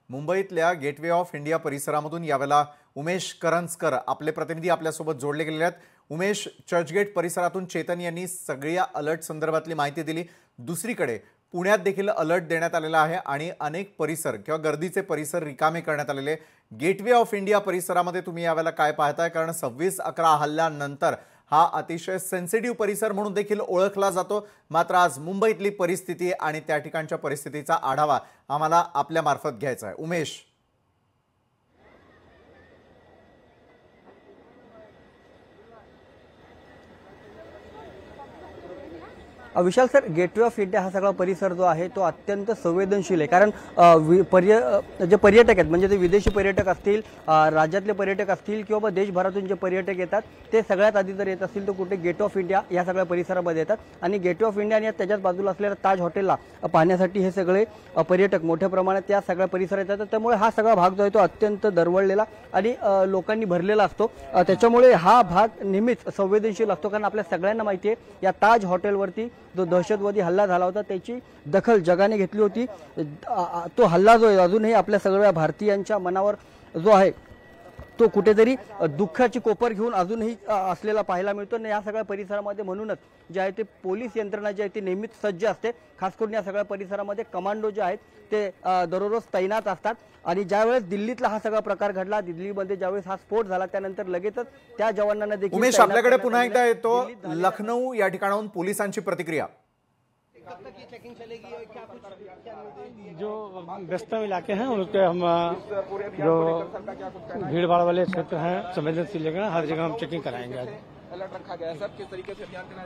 मुंबईतल्या gateway of India परिसरामधून यावेळेला उमेश करंजकर आपले प्रतिनिधी आपल्यासोबत जोडले गेलेले आहेत। उमेश, चर्चगेट परिसरातून चेतन यांनी सगळ्या अलर्ट संदर्भातली माहिती दिली। दुसरीकडे पुण्यात देखील अलर्ट देण्यात आलेला आहे आणि अनेक परिसर किंवा गर्दीचे परिसर रिकामे करण्यात आलेले। गेटवे ऑफ इंडिया परिसरामध्ये तुम्ही यावेळेला काय पाहताय? कारण 26/11 हल्ल्यानंतर हा अतिशय सेन्सिटिव्ह परिसर म्हणून देखील ओळखला जातो। मात्र आज मुंबईतली परिस्थिती आणि त्या ठिकाणच्या परिस्थितीचा आढावा आम्हाला आपल्या मार्फत घ्यायचा आहे। उमेश, विशाल सर, गेटवे ऑफ इंडिया हा सगळा परिसर जो आहे तो अत्यंत संवेदनशील आहे। कारण जे पर्यटक आहेत, म्हणजे ते विदेशी पर्यटक असतील, राज्यातले पर्यटक असतील किंवा देशभरातून जे पर्यटक येतात, ते सगळ्यात आधी जर येत असतील तर कुठे गेट ऑफ इंडिया या सगळ्या परिसरामध्ये येतात। आणि गेट ऑफ इंडिया आणि त्याच्याच बाजूला असलेल्या ताज हॉटेलला पाहण्यासाठी हे सगळे पर्यटक मोठ्या प्रमाणात त्या सगळ्या परिसरात येतात। त्यामुळे हा सगळा भाग जो आहे तो अत्यंत दरवळलेला आणि लोकांनी भरलेला असतो। त्याच्यामुळे हा भाग नेहमीच संवेदनशील असतो। कारण आपल्या सगळ्यांना माहिती आहे, या ताज हॉटेलवरती जो दहशतवादी हल्ला झाला होता त्याची दखल जगाने घेतली होती। तो हल्ला जो आहे अजूनही आपल्या सगळ्या भारतीयांच्या मनावर जो आहे तो कुठेतरी दुःखाची कोपर घेऊन अजूनही असलेला पाहायला मिळतो। आणि या सगळ्या परिसरामध्ये म्हणूनच जे आहे ते पोलीस यंत्रणा जी आहे ती नेहमीच सज्ज असते। खास करून या सगळ्या परिसरामध्ये कमांडो जे आहेत ते दररोज तैनात असतात। आणि ज्यावेळेस दिल्लीतला हा सगळा प्रकार घडला, दिल्लीमध्ये ज्यावेळेस हा स्फोट झाला, त्यानंतर लगेचच त्या जवानांना देखील उमेश, आपल्याकडे पुन्हा एकदा येतो लखनऊ या ठिकाणाहून पोलिसांची प्रतिक्रिया। जो व्यस्तम इलाके हैं उनके हम जो भीड़ भाड़ वाले क्षेत्र हैं, संवेदनशील जगह, हर जगह हम चेकिंग कराएंगे। आज अलर्ट रखा गया है। सब किस तरीके से अभियान चलाया?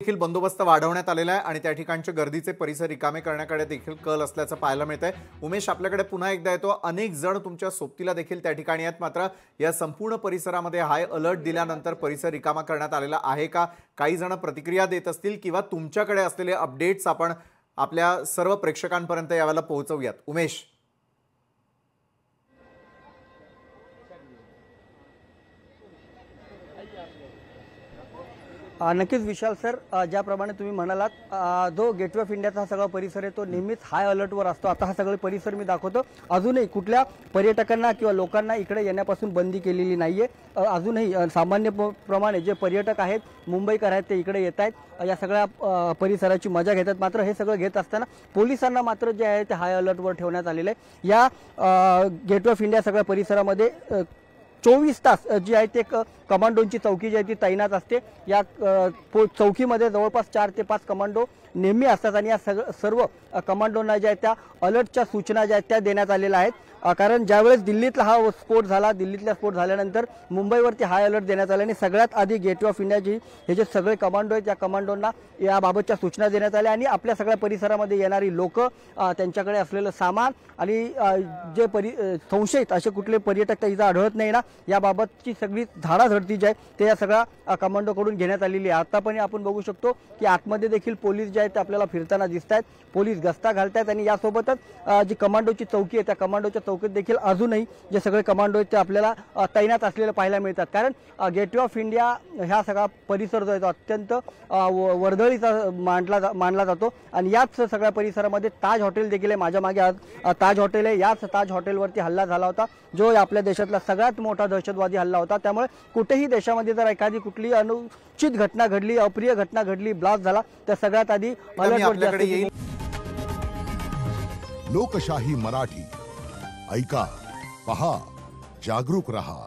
देखील बंदोबस्त वाढवण्यात आलेला आहे आणि त्या ठिकाणचे गर्दीचे परिसर रिकामे करण्याकडे देखील कल असल्याचं पाहायला मिळतंय। उमेश, आपल्याकडे पुन्हा एकदा येतो। अनेक जण तुमच्या सोबतीला देखील त्या ठिकाणी आहेत, मात्र या संपूर्ण परिसरामध्ये हाय अलर्ट दिल्यानंतर परिसर रिकामा करण्यात आलेला आहे का? काही जण प्रतिक्रिया देत असतील किंवा तुमच्याकडे असलेले अपडेट्स आपण आपल्या सर्व प्रेक्षकांपर्यंत यावेळेला पोहोचवूयात। उमेश, नक्कीच विशाल सर, ज्याप्रमाणे तुम्ही म्हणालात, जो गेटवे ऑफ इंडियाचा हा सगळा परिसर आहे तो नेहमीच हाय अलर्टवर असतो। आता हा सगळे परिसर मी दाखवतो। अजूनही कुठल्या पर्यटकांना किंवा लोकांना इकडे येण्यापासून बंदी केलेली नाहीये। अजूनही सामान्य प्रमाणे जे पर्यटक आहेत, मुंबईकर आहेत, ते इकडे येत आहेत, या सगळ्या परिसराची मजा घेतात। मात्र हे सगळं घेत असताना पोलिसांना मात्र जे आहे ते हाय अलर्टवर ठेवण्यात आलेलं आहे। या गेटवे ऑफ इंडिया सगळ्या परिसरामध्ये 24 तास जी आहे ते कमांडोंची चौकी जी आहे ती तैनात असते। या चौकीमध्ये जवळपास 4 ते 5 कमांडो नेहमी असतात आणि या सर्व कमांडोंना ज्या आहेत त्या अलर्टच्या सूचना ज्या आहेत त्या देण्यात आलेल्या आहेत। कारण ज्यावेळेस दिल्लीतला हा स्फोट झाला, दिल्लीतला स्फोट झाल्यानंतर मुंबईवरती हाय अलर्ट देण्यात आला आणि सगळ्यात आधी गेटवे ऑफ इंडिया हे जे सगळे कमांडो आहेत, या कमांडोंना याबाबतच्या सूचना देण्यात आल्या आणि आपल्या सगळ्या परिसरामध्ये येणारी लोक, त्यांच्याकडे असलेलं सामान आणि जे संशयित असे कुठले पर्यटक इथं आढळत नाही ना, याबाबतची सगळी धाडाधडती जी आहे ते या सगळ्या कमांडोकडून घेण्यात आलेली आहे। आता पण आपण बघू शकतो की आतमध्ये देखील पोलीस जे आहेत ते आपल्याला फिरताना दिसत आहेत, पोलीस गस्ता घालतायत आणि यासोबतच जी कमांडोची चौकी आहे त्या कमांडोच्या चौकीत देखील अजूनही जे सगळे कमांडो आहेत ते आपल्याला तैनात असलेले पाहायला मिळतात। कारण गेटवे ऑफ इंडिया ह्या सगळा परिसर जो आहे तो अत्यंत वर्दळीचा मानला जातो आणि याच सगळ्या परिसरामध्ये ताज हॉटेल देखील आहे। माझ्या मागे ताज हॉटेल आहे। याच ताज हॉटेलवरती हल्ला झाला होता, जो आपल्या देशातला सगळ्यात मोठा दहशतवादी हल्ला होता। त्यामुळे कुठेही देशामध्ये जर एखादी कुठली अनुचित घटना घडली, अप्रिय घटना घडली, ब्लास्ट झाला, तर सगळ्यात आधी आपल्याकडे येईल। लोकशाही मराठी ऐका, पहा, जागरूक रहा।